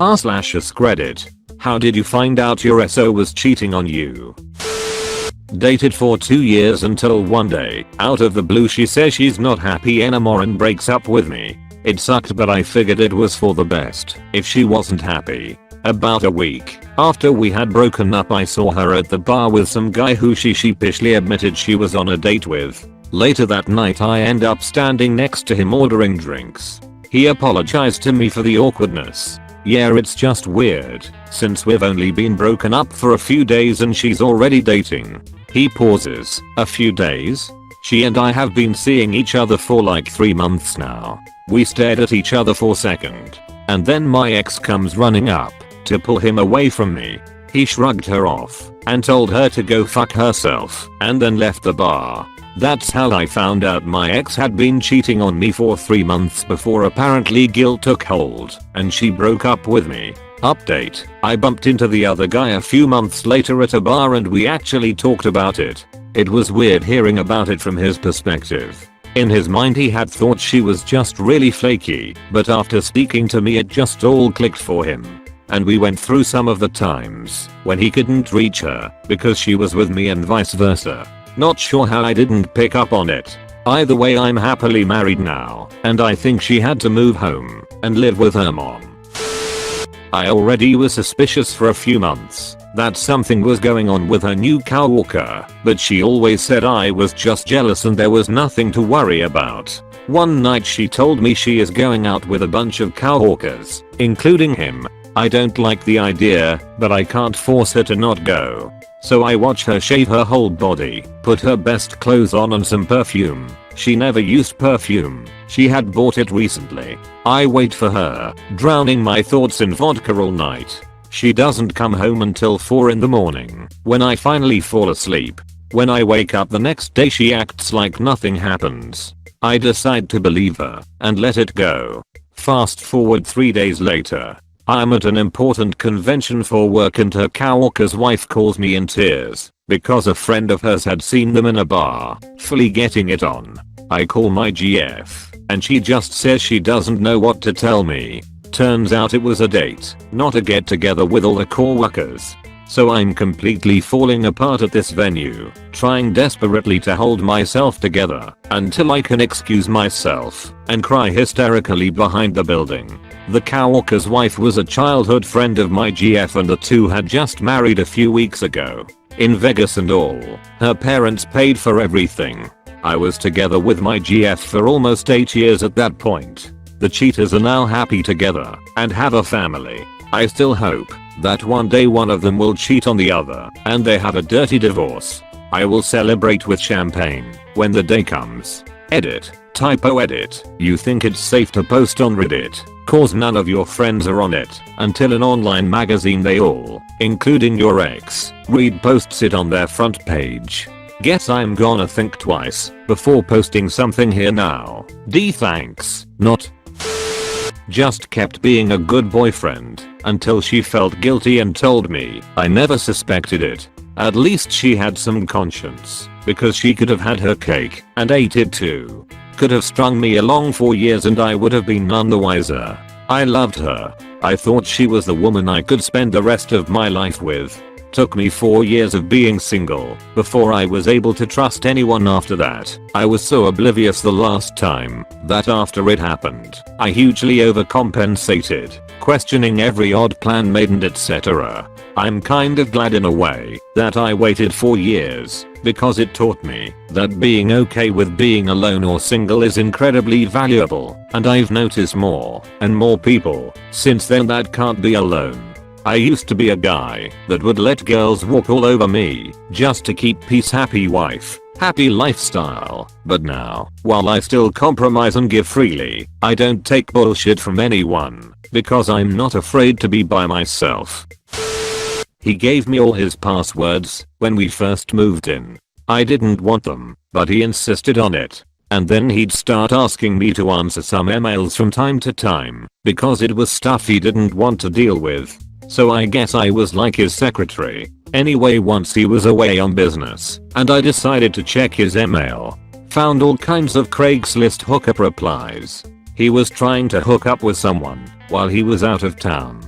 r/AskReddit. How did you find out your SO was cheating on you? Dated for 2 years until one day, out of the blue, she says she's not happy anymore and breaks up with me. It sucked, but I figured it was for the best if she wasn't happy. About a week after we had broken up, I saw her at the bar with some guy who she sheepishly admitted she was on a date with. Later that night I end up standing next to him ordering drinks. He apologized to me for the awkwardness. Yeah, it's just weird, since we've only been broken up for a few days and she's already dating. He pauses. A few days? She and I have been seeing each other for like 3 months now. We stared at each other for a second. And then my ex comes running up to pull him away from me. He shrugged her off and told her to go fuck herself and then left the bar. That's how I found out my ex had been cheating on me for 3 months before apparently guilt took hold and she broke up with me. Update: I bumped into the other guy a few months later at a bar and we actually talked about it. It was weird hearing about it from his perspective. In his mind he had thought she was just really flaky, but after speaking to me it just all clicked for him. And we went through some of the times when he couldn't reach her because she was with me and vice versa. Not sure how I didn't pick up on it. Either way, I'm happily married now, and I think she had to move home and live with her mom. I already was suspicious for a few months that something was going on with her new coworker, but she always said I was just jealous and there was nothing to worry about. One night she told me she is going out with a bunch of coworkers, including him. I don't like the idea, but I can't force her to not go. So I watch her shave her whole body, put her best clothes on and some perfume. She never used perfume. She had bought it recently. I wait for her, drowning my thoughts in vodka all night. She doesn't come home until 4 in the morning, when I finally fall asleep. When I wake up the next day she acts like nothing happens. I decide to believe her and let it go. Fast forward 3 days later. I'm at an important convention for work and her coworker's wife calls me in tears because a friend of hers had seen them in a bar, fully getting it on. I call my GF and she just says she doesn't know what to tell me. Turns out it was a date, not a get together with all the coworkers. So I'm completely falling apart at this venue, trying desperately to hold myself together until I can excuse myself and cry hysterically behind the building. The coworker's wife was a childhood friend of my GF and the two had just married a few weeks ago. In Vegas and all. Her parents paid for everything. I was together with my GF for almost 8 years at that point. The cheaters are now happy together and have a family. I still hope that one day one of them will cheat on the other and they have a dirty divorce. I will celebrate with champagne when the day comes. Edit. Typo edit. You think it's safe to post on Reddit, cause none of your friends are on it, until an online magazine they all, including your ex, read posts it on their front page. Guess I'm gonna think twice before posting something here now. D thanks, not. Just kept being a good boyfriend until she felt guilty and told me. I never suspected it. At least she had some conscience, because she could have had her cake and ate it too. Could have strung me along for years and I would have been none the wiser. I loved her. I thought she was the woman I could spend the rest of my life with. Took me 4 years of being single before I was able to trust anyone after that. I was so oblivious the last time that after it happened, I hugely overcompensated, questioning every odd plan made and etc. I'm kind of glad in a way that I waited 4 years because it taught me that being okay with being alone or single is incredibly valuable, and I've noticed more and more people since then that can't be alone. I used to be a guy that would let girls walk all over me just to keep peace, happy wife, happy lifestyle, but now, while I still compromise and give freely, I don't take bullshit from anyone because I'm not afraid to be by myself. He gave me all his passwords when we first moved in. I didn't want them, but he insisted on it. And then he'd start asking me to answer some emails from time to time because it was stuff he didn't want to deal with. So I guess I was like his secretary. Anyway, once he was away on business and I decided to check his email. Found all kinds of Craigslist hookup replies. He was trying to hook up with someone while he was out of town.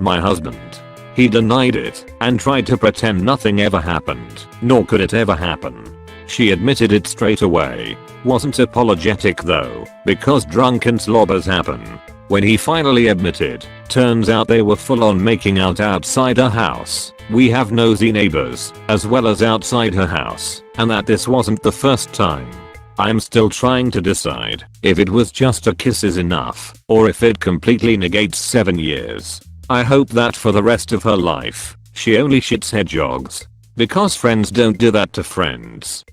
My husband. He denied it and tried to pretend nothing ever happened, nor could it ever happen. She admitted it straight away. Wasn't apologetic though, because drunken slobbers happen. When he finally admitted, turns out they were full on making out outside her house. We have nosy neighbors, as well as outside her house, and that this wasn't the first time. I'm still trying to decide if it was just a kiss is enough, or if it completely negates 7 years. I hope that for the rest of her life, she only shits hedgehogs. Because friends don't do that to friends.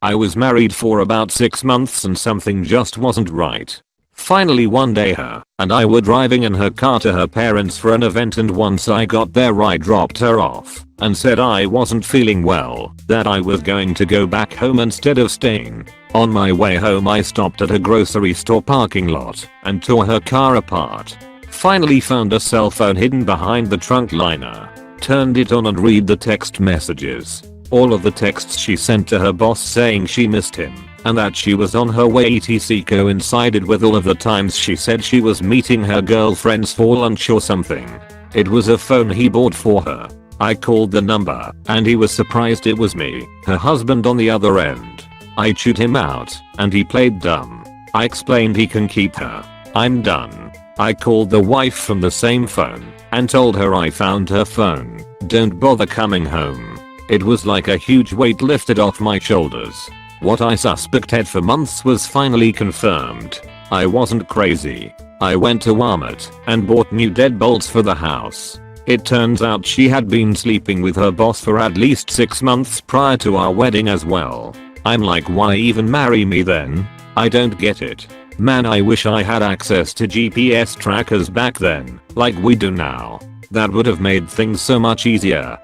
I was married for about 6 months and something just wasn't right. Finally one day her and I were driving in her car to her parents for an event, and once I got there I dropped her off and said I wasn't feeling well, that I was going to go back home instead of staying. On my way home I stopped at a grocery store parking lot and tore her car apart. Finally found a cell phone hidden behind the trunk liner. Turned it on and read the text messages. All of the texts she sent to her boss saying she missed him and that she was on her way etc coincided with all of the times she said she was meeting her girlfriends for lunch or something. It was a phone he bought for her. I called the number and he was surprised it was me, her husband, on the other end. I chewed him out and he played dumb. I explained he can keep her. I'm done. I called the wife from the same phone and told her I found her phone. Don't bother coming home. It was like a huge weight lifted off my shoulders. What I suspected for months was finally confirmed. I wasn't crazy. I went to Walmart and bought new deadbolts for the house. It turns out she had been sleeping with her boss for at least 6 months prior to our wedding as well. I'm like, why even marry me then? I don't get it. Man, I wish I had access to GPS trackers back then, like we do now. That would have made things so much easier.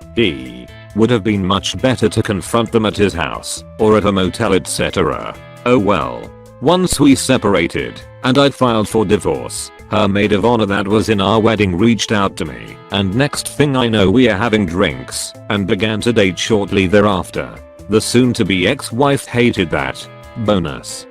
Would have been much better to confront them at his house, or at a motel, etc. Oh well. Once we separated, and I'd filed for divorce, her maid of honor that was in our wedding reached out to me, and next thing I know we are having drinks, and began to date shortly thereafter. The soon-to-be ex-wife hated that. Bonus.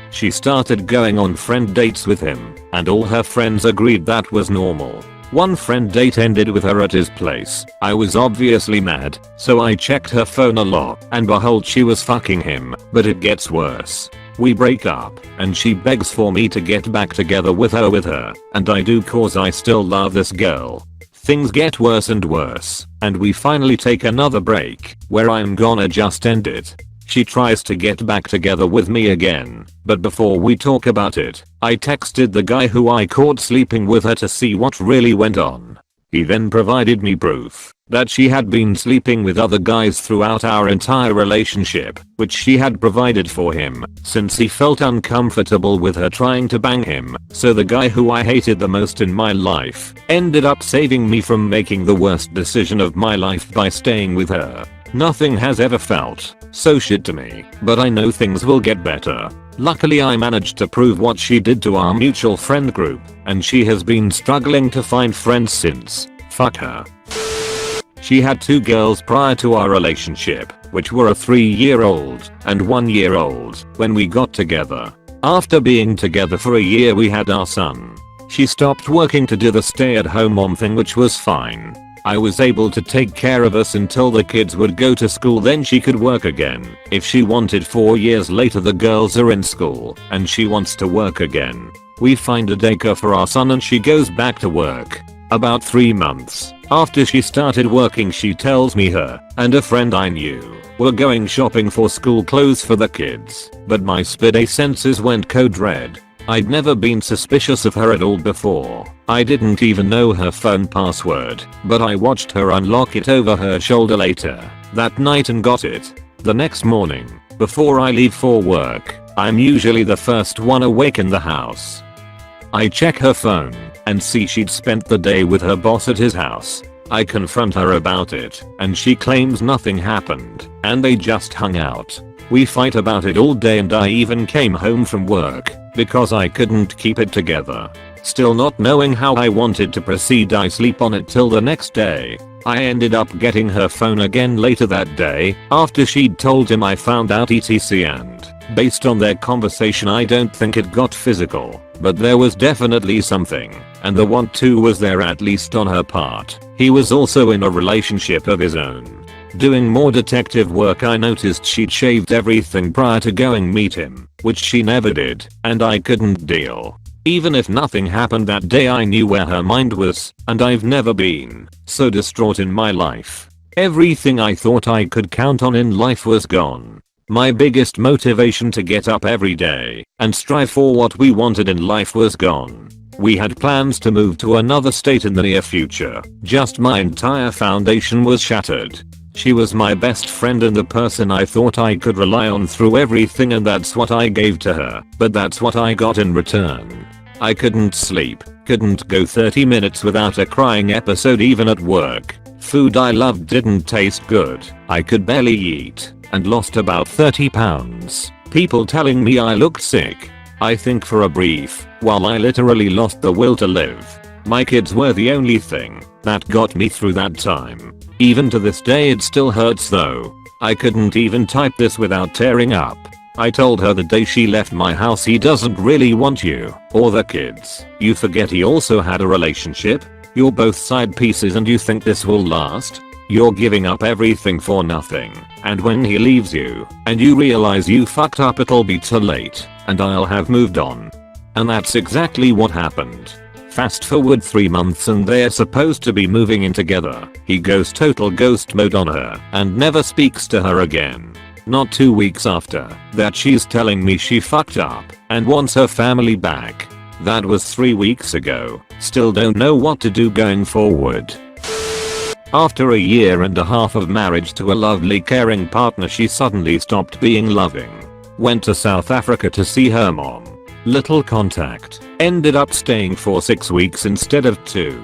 She started going on friend dates with him, and all her friends agreed that was normal. One friend date ended with her at his place. I was obviously mad, so I checked her phone a lot, and behold, she was fucking him. But it gets worse. We break up, and she begs for me to get back together with her, and I do, cause I still love this girl. Things get worse and worse, and we finally take another break, where I'm gonna just end it. She tries to get back together with me again, but before we talk about it, I texted the guy who I caught sleeping with her to see what really went on. He then provided me proof that she had been sleeping with other guys throughout our entire relationship, which she had provided for him since he felt uncomfortable with her trying to bang him. So the guy who I hated the most in my life ended up saving me from making the worst decision of my life by staying with her. Nothing has ever felt so shit to me, but I know things will get better. Luckily I managed to prove what she did to our mutual friend group, and she has been struggling to find friends since. Fuck her. She had 2 girls prior to our relationship, which were a 3-year-old and 1-year-old when we got together. After being together for a year we had our son. She stopped working to do the stay-at-home mom thing, which was fine. I was able to take care of us until the kids would go to school, then she could work again if she wanted. 4 years later the girls are in school and she wants to work again. We find a daycare for our son and she goes back to work. About 3 months after she started working, she tells me her and a friend I knew were going shopping for school clothes for the kids, but my spidey senses went code red. I'd never been suspicious of her at all before. I didn't even know her phone password, but I watched her unlock it over her shoulder later that night and got it. The next morning, before I leave for work, I'm usually the first one awake in the house. I check her phone and see she'd spent the day with her boss at his house. I confront her about it, and she claims nothing happened, and they just hung out. We fight about it all day and I even came home from work because I couldn't keep it together. Still not knowing how I wanted to proceed, I sleep on it till the next day. I ended up getting her phone again later that day after she'd told him I found out etc, and based on their conversation I don't think it got physical, but there was definitely something, and the want to was there, at least on her part. He was also in a relationship of his own. Doing more detective work I noticed she'd shaved everything prior to going meet him, which she never did, and I couldn't deal. Even if nothing happened that day I knew where her mind was, and I've never been so distraught in my life. Everything I thought I could count on in life was gone. My biggest motivation to get up every day and strive for what we wanted in life was gone. We had plans to move to another state in the near future, just my entire foundation was shattered. She was my best friend and the person I thought I could rely on through everything, and that's what I gave to her, but that's what I got in return. I couldn't sleep, couldn't go 30 minutes without a crying episode even at work. Food I loved didn't taste good, I could barely eat, and lost about 30 pounds. People telling me I looked sick. I think for a brief while I literally lost the will to live. My kids were the only thing that got me through that time. Even to this day it still hurts though. I couldn't even type this without tearing up. I told her the day she left my house, he doesn't really want you or the kids. You forget he also had a relationship? You're both side pieces and you think this will last? You're giving up everything for nothing, and when he leaves you, and you realize you fucked up, it'll be too late, and I'll have moved on. And that's exactly what happened. Fast forward 3 months and they're supposed to be moving in together. He goes total ghost mode on her and never speaks to her again. Not 2 weeks after that, she's telling me she fucked up and wants her family back. That was 3 weeks ago. Still don't know what to do going forward. After a year and a half of marriage to a lovely caring partner, she suddenly stopped being loving. Went to South Africa to see her mom. Little contact. Ended up staying for 6 weeks instead of 2.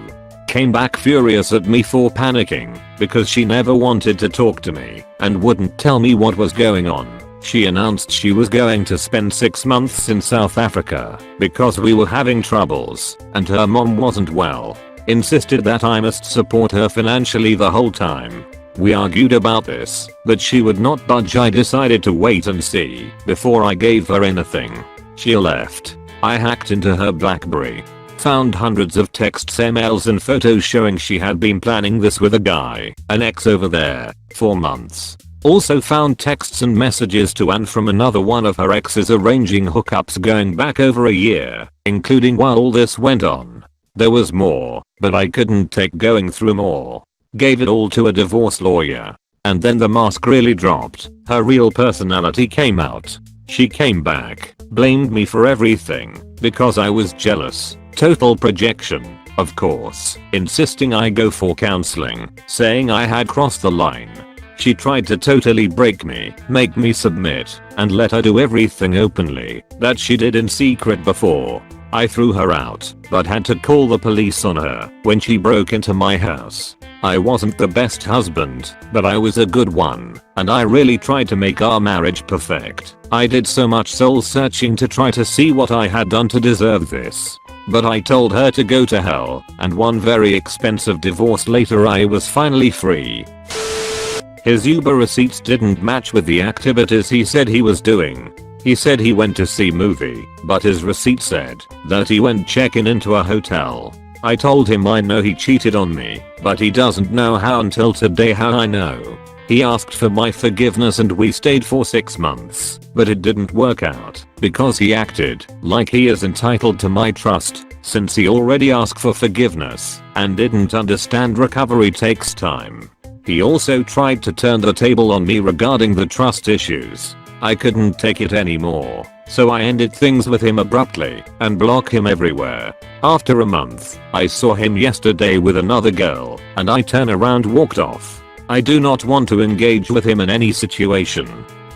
Came back furious at me for panicking because she never wanted to talk to me and wouldn't tell me what was going on. She announced she was going to spend 6 months in South Africa because we were having troubles and her mom wasn't well. Insisted that I must support her financially the whole time. We argued about this, but she would not budge. I decided to wait and see before I gave her anything. She left. I hacked into her BlackBerry. Found hundreds of texts, emails and photos showing she had been planning this with a guy, an ex over there, for months. Also found texts and messages to and from another one of her exes arranging hookups going back over a year, including while all this went on. There was more, but I couldn't take going through more. Gave it all to a divorce lawyer. And then the mask really dropped. Her real personality came out. She came back, blamed me for everything, because I was jealous. Total projection, of course, insisting I go for counseling, saying I had crossed the line. She tried to totally break me, make me submit, and let her do everything openly that she did in secret before. I threw her out, but had to call the police on her when she broke into my house. I wasn't the best husband, but I was a good one, and I really tried to make our marriage perfect. I did so much soul searching to try to see what I had done to deserve this. But I told her to go to hell, and one very expensive divorce later I was finally free. His Uber receipts didn't match with the activities he said he was doing. He said he went to see movie, but his receipt said that he went checking into a hotel. I told him I know he cheated on me, but he doesn't know how until today how I know. He asked for my forgiveness and we stayed for 6 months, but it didn't work out because he acted like he is entitled to my trust since he already asked for forgiveness and didn't understand recovery takes time. He also tried to turn the table on me regarding the trust issues. I couldn't take it anymore, so I ended things with him abruptly and blocked him everywhere. After a month, I saw him yesterday with another girl, and I turned around walked off. I do not want to engage with him in any situation.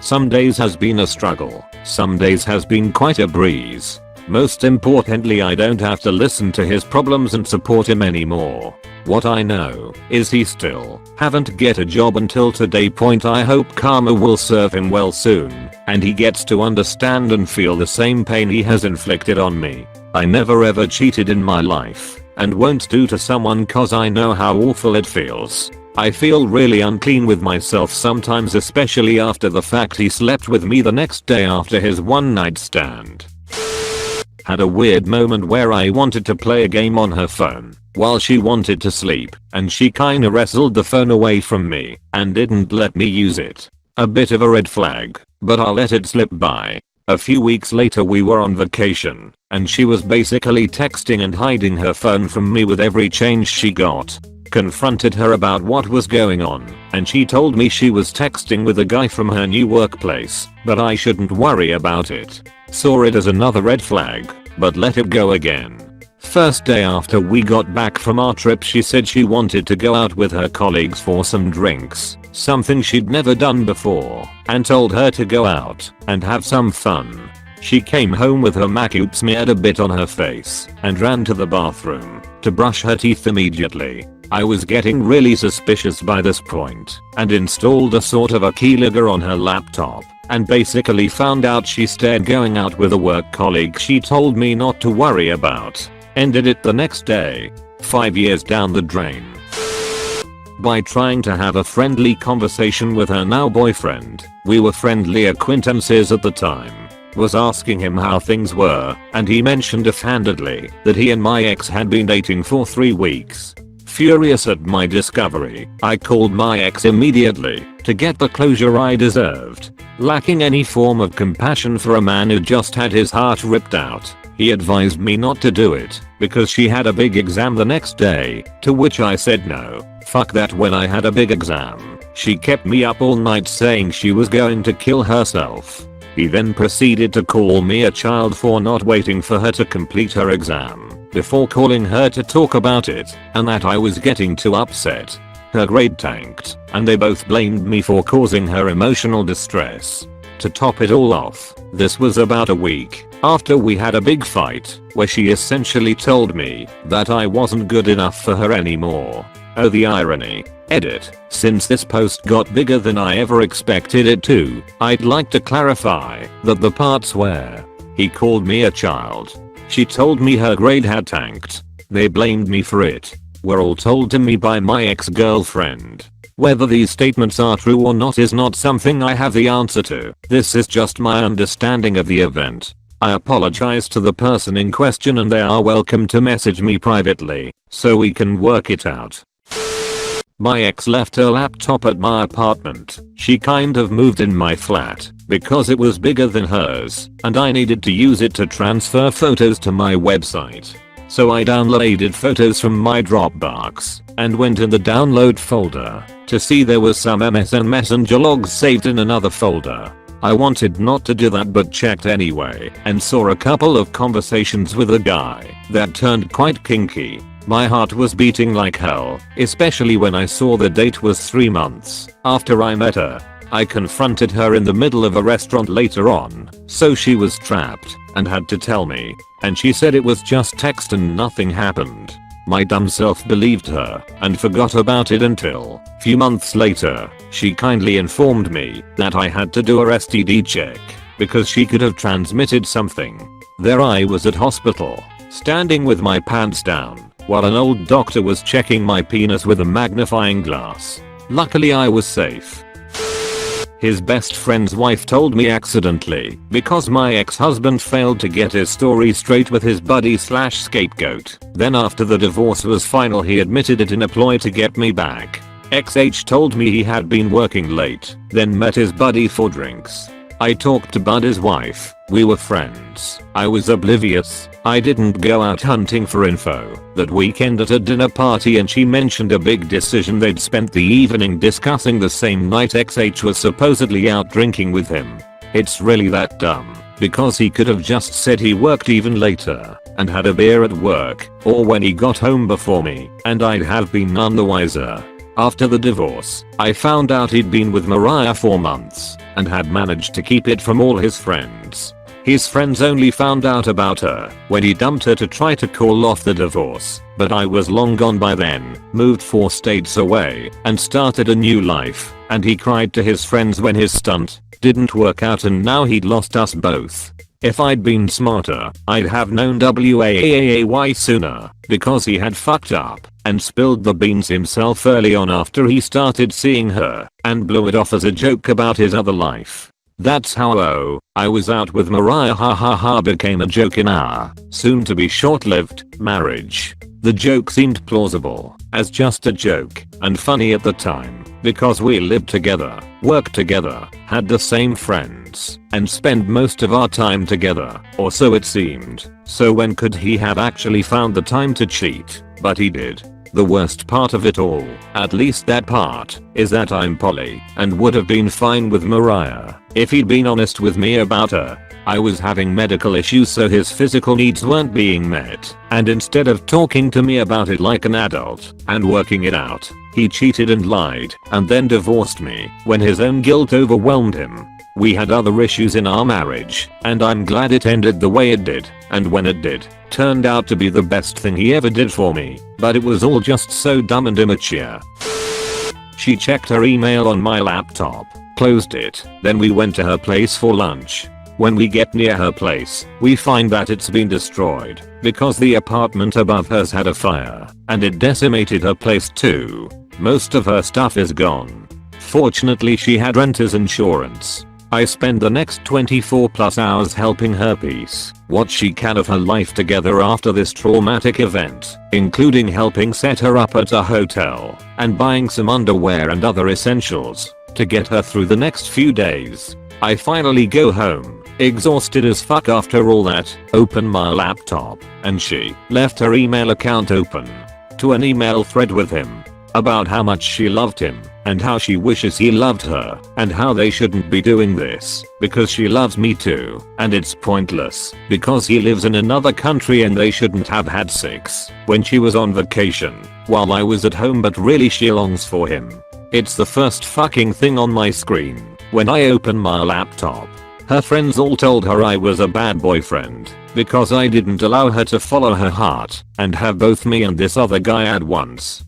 Some days has been a struggle, some days has been quite a breeze. Most importantly, I don't have to listen to his problems and support him anymore. What I know is he still haven't get a job until today point. I hope karma will serve him well soon and he gets to understand and feel the same pain he has inflicted on me. I never ever cheated in my life and won't do to someone cause I know how awful it feels. I feel really unclean with myself sometimes, especially after the fact he slept with me the next day after his one night stand. Had a weird moment where I wanted to play a game on her phone while she wanted to sleep, and she kinda wrestled the phone away from me and didn't let me use it. A bit of a red flag, but I let it slip by. A few weeks later we were on vacation, and she was basically texting and hiding her phone from me with every change she got. Confronted her about what was going on, and she told me she was texting with a guy from her new workplace, but I shouldn't worry about it. Saw it as another red flag, but let it go again. First day after we got back from our trip, she said she wanted to go out with her colleagues for some drinks, something she'd never done before, and told her to go out and have some fun. She came home with her makeup smeared a bit on her face and ran to the bathroom to brush her teeth immediately. I was getting really suspicious by this point and installed a sort of a keylogger on her laptop and basically found out she started going out with a work colleague she told me not to worry about. Ended it the next day. 5 years down the drain. By trying to have a friendly conversation with her now boyfriend. We were friendly acquaintances at the time. was asking him how things were, and he mentioned offhandedly that he and my ex had been dating for 3 weeks. Furious at my discovery, I called my ex immediately to get the closure I deserved. Lacking any form of compassion for a man who just had his heart ripped out, he advised me not to do it because she had a big exam the next day, to which I said no, fuck that. When I had a big exam, she kept me up all night saying she was going to kill herself. He then proceeded to call me a child for not waiting for her to complete her exam before calling her to talk about it, and that I was getting too upset. Her grade tanked, and they both blamed me for causing her emotional distress. To top it all off, this was about a week after we had a big fight, where she essentially told me that I wasn't good enough for her anymore. Oh, the irony. Edit. Since this post got bigger than I ever expected it to, I'd like to clarify that the parts where he called me a child, she told me her grade had tanked, they blamed me for it, were all told to me by my ex-girlfriend. Whether these statements are true or not is not something I have the answer to. This is just my understanding of the event. I apologize to the person in question, and they are welcome to message me privately so we can work it out. My ex left her laptop at my apartment. She kind of moved in my flat because it was bigger than hers, and I needed to use it to transfer photos to my website. So I downloaded photos from my Dropbox and went in the download folder to see there was some MSN Messenger logs saved in another folder. I wanted not to do that but checked anyway and saw a couple of conversations with a guy that turned quite kinky. My heart was beating like hell, especially when I saw the date was 3 months after I met her. I confronted her in the middle of a restaurant later on, so she was trapped and had to tell me, and she said it was just text and nothing happened. My dumb self believed her and forgot about it until few months later, she kindly informed me that I had to do a STD check because she could have transmitted something. There I was at hospital, standing with my pants down, while an old doctor was checking my penis with a magnifying glass. Luckily I was safe. His best friend's wife told me accidentally because my ex-husband failed to get his story straight with his buddy/scapegoat. Then after the divorce was final, he admitted it in a ploy to get me back. XH told me he had been working late, then met his buddy for drinks. I talked to Buddy's wife, we were friends. I was oblivious, I didn't go out hunting for info. That weekend at a dinner party, and she mentioned a big decision they'd spent the evening discussing the same night XH was supposedly out drinking with him. It's really that dumb, because he could have just said he worked even later and had a beer at work or when he got home before me, and I'd have been none the wiser. After the divorce, I found out he'd been with Mariah for months and had managed to keep it from all his friends. His friends only found out about her when he dumped her to try to call off the divorce, but I was long gone by then, moved 4 states away, and started a new life, and he cried to his friends when his stunt didn't work out and now he'd lost us both. If I'd been smarter, I'd have known WAAAY sooner, because he had fucked up and spilled the beans himself early on after he started seeing her and blew it off as a joke about his other life. That's how I was out with Mariah became a joke in our soon to be short-lived marriage. The joke seemed plausible as just a joke and funny at the time because we lived together, worked together, had the same friends, and spent most of our time together, or so it seemed. So when could he have actually found the time to cheat? But he did. The worst part of it all, at least that part, is that I'm poly and would have been fine with Mariah if he'd been honest with me about her. I was having medical issues, so his physical needs weren't being met, and instead of talking to me about it like an adult and working it out, he cheated and lied and then divorced me when his own guilt overwhelmed him. We had other issues in our marriage, and I'm glad it ended the way it did, and when it did, turned out to be the best thing he ever did for me, but it was all just so dumb and immature. She checked her email on my laptop, closed it, then we went to her place for lunch. When we get near her place, we find that it's been destroyed because the apartment above hers had a fire, and it decimated her place too. Most of her stuff is gone. Fortunately, she had renter's insurance. I spend the next 24 plus hours helping her piece what she can of her life together after this traumatic event, including helping set her up at a hotel and buying some underwear and other essentials to get her through the next few days. I finally go home, exhausted as fuck after all that, open my laptop, and she left her email account open to an email thread with him about how much she loved him and how she wishes he loved her and how they shouldn't be doing this because she loves me too and it's pointless because he lives in another country and they shouldn't have had sex when she was on vacation while I was at home, but really she longs for him. It's the first fucking thing on my screen when I open my laptop. Her friends all told her I was a bad boyfriend because I didn't allow her to follow her heart and have both me and this other guy at once.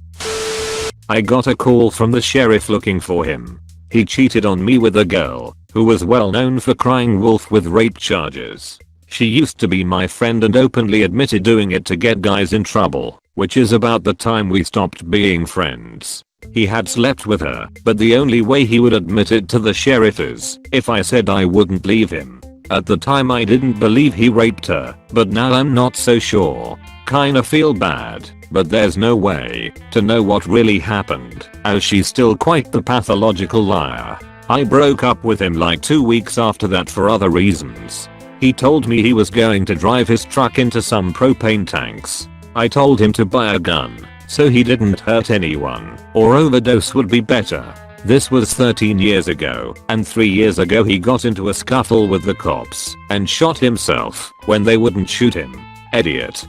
I got a call from the sheriff looking for him. He cheated on me with a girl who was well known for crying wolf with rape charges. She used to be my friend and openly admitted doing it to get guys in trouble, which is about the time we stopped being friends. He had slept with her, but the only way he would admit it to the sheriff is if I said I wouldn't leave him. At the time I didn't believe he raped her, but now I'm not so sure. Kinda feel bad, but there's no way to know what really happened, as she's still quite the pathological liar. I broke up with him like 2 weeks after that for other reasons. He told me he was going to drive his truck into some propane tanks. I told him to buy a gun so he didn't hurt anyone, or overdose would be better. This was 13 years ago, and 3 years ago he got into a scuffle with the cops and shot himself when they wouldn't shoot him. Idiot.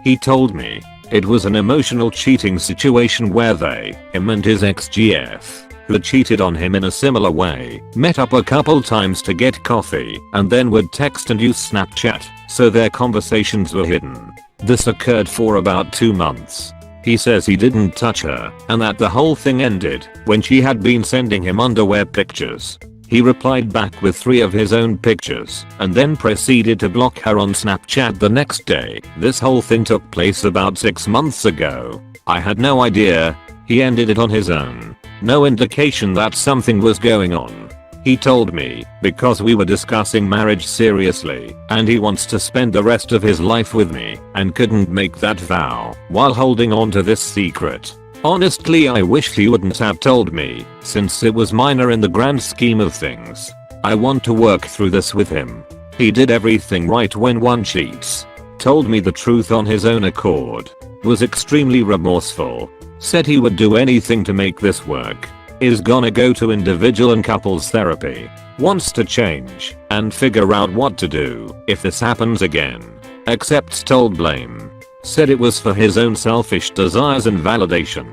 He told me it was an emotional cheating situation where they, him and his ex-GF, who had cheated on him in a similar way, met up a couple times to get coffee and then would text and use Snapchat, so their conversations were hidden. This occurred for about 2 months. He says he didn't touch her and that the whole thing ended when she had been sending him underwear pictures. He replied back with 3 of his own pictures and then proceeded to block her on Snapchat the next day. This whole thing took place about 6 months ago. I had no idea. He ended it on his own. No indication that something was going on. He told me because we were discussing marriage seriously and he wants to spend the rest of his life with me and couldn't make that vow while holding on to this secret. Honestly, I wish he wouldn't have told me since it was minor in the grand scheme of things. I want to work through this with him. He did everything right when one cheats. Told me the truth on his own accord. Was extremely remorseful. Said he would do anything to make this work. Is gonna go to individual and couples therapy. Wants to change and figure out what to do if this happens again. Accepts total blame. Said it was for his own selfish desires and validation.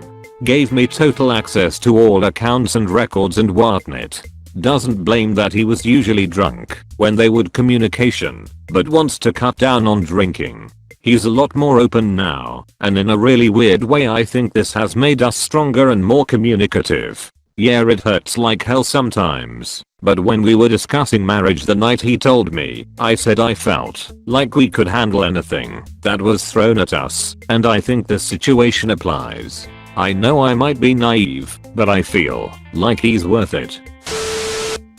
Gave me total access to all accounts and records and whatnot. Doesn't blame that he was usually drunk when they would communication, but wants to cut down on drinking. He's a lot more open now, and in a really weird way I think this has made us stronger and more communicative. Yeah, it hurts like hell sometimes, but when we were discussing marriage the night he told me, I said I felt like we could handle anything that was thrown at us, and I think this situation applies. I know I might be naive, but I feel like he's worth it.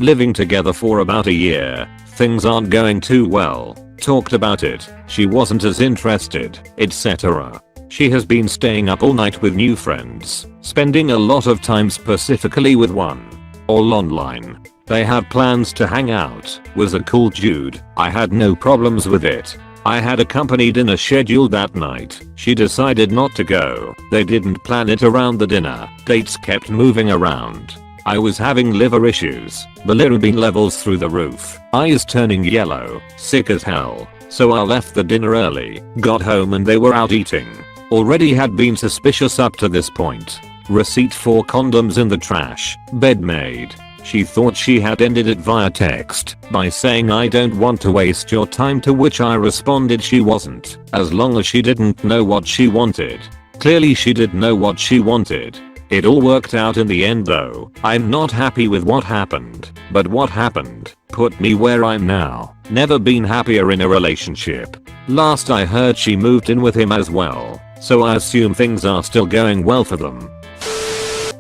Living together for about a year, things aren't going too well. Talked about it, she wasn't as interested, etc. She has been staying up all night with new friends, spending a lot of time specifically with one. All online. They had plans to hang out, was a cool dude, I had no problems with it. I had a company dinner scheduled that night, she decided not to go, they didn't plan it around the dinner, dates kept moving around. I was having liver issues, bilirubin levels through the roof, eyes turning yellow, sick as hell, so I left the dinner early, got home and they were out eating. Already had been suspicious up to this point. Receipt for condoms in the trash, bed made. She thought she had ended it via text by saying I don't want to waste your time, to which I responded she wasn't, as long as she didn't know what she wanted. Clearly she did know what she wanted. It all worked out in the end though. I'm not happy with what happened, but what happened put me where I'm now. Never been happier in a relationship. Last I heard she moved in with him as well, so I assume things are still going well for them.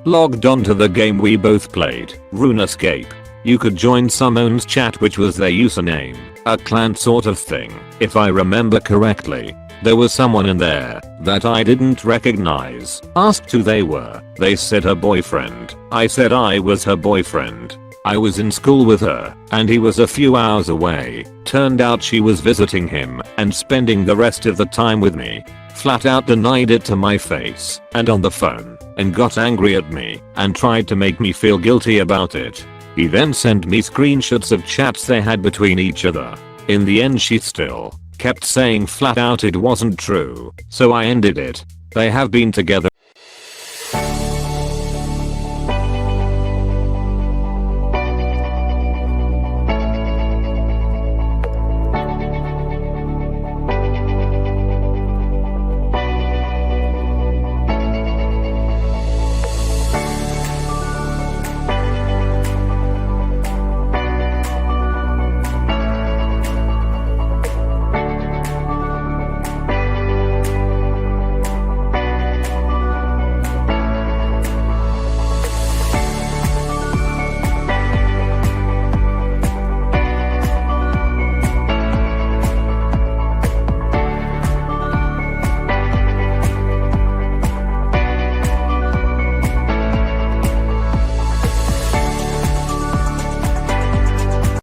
Logged onto the game we both played, RuneScape. You could join someone's chat, which was their username, a clan sort of thing. If I remember correctly, there was someone in there that I didn't recognize. Asked who they were. They said her boyfriend. I said I was her boyfriend. I was in school with her, and he was a few hours away. Turned out she was visiting him and spending the rest of the time with me. Flat out denied it to my face and on the phone, and got angry at me and tried to make me feel guilty about it. He then sent me screenshots of chats they had between each other. In the end, she still kept saying flat out it wasn't true, so I ended it. They have been together